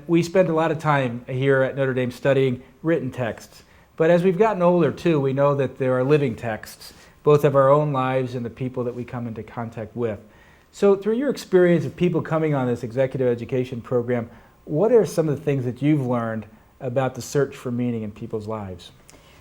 we spend a lot of time here at Notre Dame studying written texts. But as we've gotten older, too, we know that there are living texts, both of our own lives and the people that we come into contact with. So through your experience of people coming on this executive education program, what are some of the things that you've learned about the search for meaning in people's lives?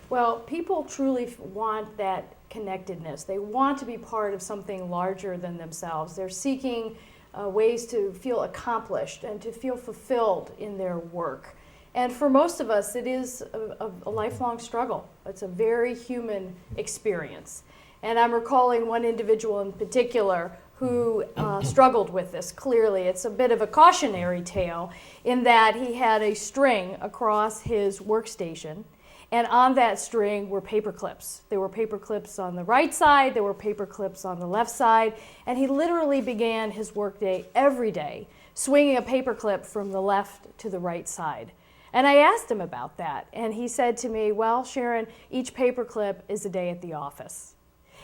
Well, people truly want that connectedness. They want to be part of something larger than themselves. They're seeking ways to feel accomplished and to feel fulfilled in their work. And for most of us, it is a lifelong struggle. It's a very human experience. And I'm recalling one individual in particular who struggled with this clearly. It's a bit of a cautionary tale in that he had a string across his workstation, and on that string were paper clips. There were paper clips on the right side, there were paper clips on the left side, and he literally began his workday every day swinging a paper clip from the left to the right side. And I asked him about that, and he said to me, well, Sharon, each paper clip is a day at the office.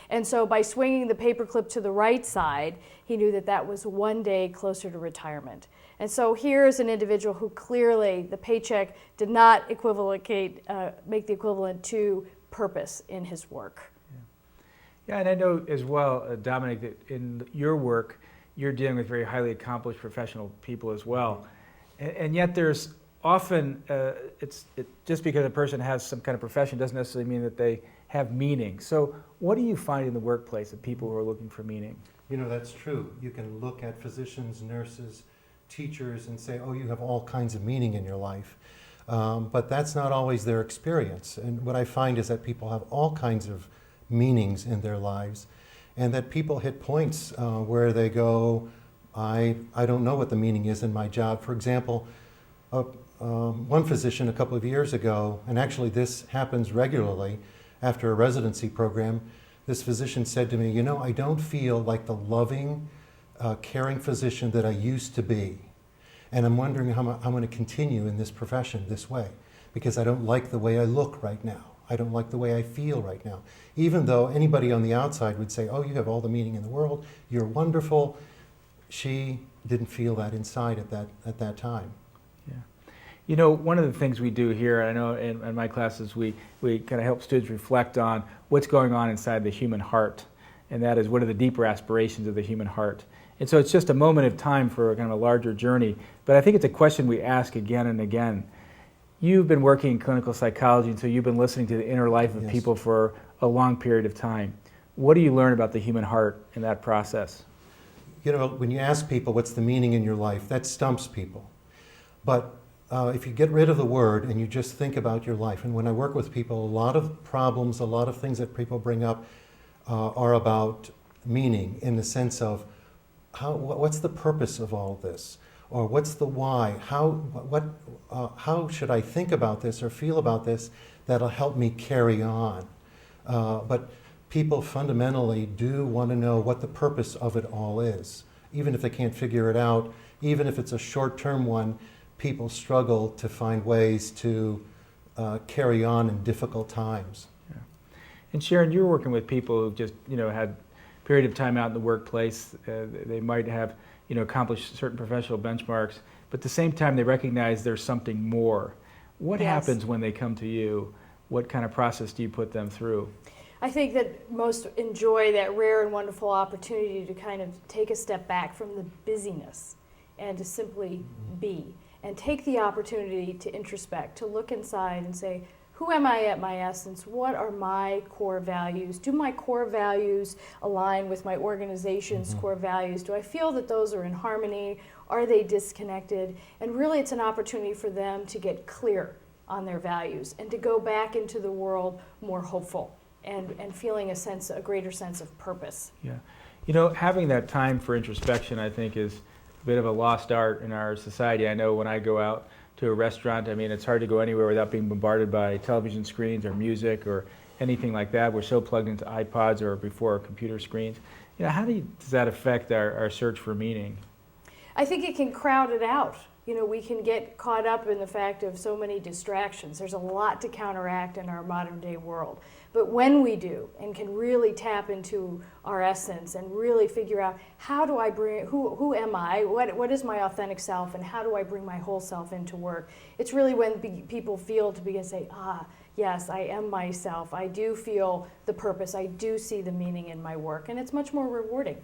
And so by swinging the paperclip to the right side, he knew that that was one day closer to retirement. And so here's an individual who clearly the paycheck did not make the equivalent to purpose in his work. Yeah, and I know as well, Dominic, that in your work, you're dealing with very highly accomplished professional people as well. And yet there's often, just because a person has some kind of profession doesn't necessarily mean that they have meaning. So what do you find in the workplace of people who are looking for meaning? You know, that's true. You can look at physicians, nurses, teachers and say, oh, you have all kinds of meaning in your life. But that's not always their experience. And what I find is that people have all kinds of meanings in their lives, and that people hit points where they go, I don't know what the meaning is in my job. For example, one physician a couple of years ago, and actually this happens regularly after a residency program, this physician said to me, you know, I don't feel like the loving, caring physician that I used to be. And I'm wondering how I'm going to continue in this profession this way, because I don't like the way I look right now. I don't like the way I feel right now. Even though anybody on the outside would say, oh, you have all the meaning in the world, you're wonderful. She didn't feel that inside at that time. Yeah. You know, one of the things we do here, I know in my classes, we kind of help students reflect on what's going on inside the human heart. And that is, what are the deeper aspirations of the human heart? And so it's just a moment of time for kind of a larger journey. But I think it's a question we ask again and again. You've been working in clinical psychology, and so you've been listening to the inner life of people for a long period of time. What do you learn about the human heart in that process? You know, when you ask people what's the meaning in your life, that stumps people. But if you get rid of the word and you just think about your life, and when I work with people, a lot of problems, a lot of things that people bring up are about meaning, in the sense of what's the purpose of all this? Or what's the why? How should I think about this or feel about this that'll help me carry on? But people fundamentally do want to know what the purpose of it all is. Even if they can't figure it out, even if it's a short-term one, people struggle to find ways to carry on in difficult times. Yeah. And Sharon, you're working with people who've just, had a period of time out in the workplace. They might have, accomplished certain professional benchmarks, but at the same time they recognize there's something more. What happens when they come to you? What kind of process do you put them through? I think that most enjoy that rare and wonderful opportunity to kind of take a step back from the busyness and to simply be, and take the opportunity to introspect, to look inside and say, who am I at my essence? What are my core values? Do my core values align with my organization's core values? Do I feel that those are in harmony? Are they disconnected? And really it's an opportunity for them to get clear on their values and to go back into the world more hopeful and feeling a greater sense of purpose. Yeah. Having that time for introspection, I think, is a bit of a lost art in our society. I know when I go out to a restaurant, it's hard to go anywhere without being bombarded by television screens or music or anything like that. We're so plugged into iPods or before our computer screens. How does that affect our search for meaning? I think it can crowd it out. You know, we can get caught up in the fact of so many distractions. There's a lot to counteract in our modern day world. But when we do and can really tap into our essence and really figure out how do I bring, who am I, what is my authentic self, and how do I bring my whole self into work, it's really when people feel to begin to say, yes, I am myself. I do feel the purpose. I do see the meaning in my work. And it's much more rewarding.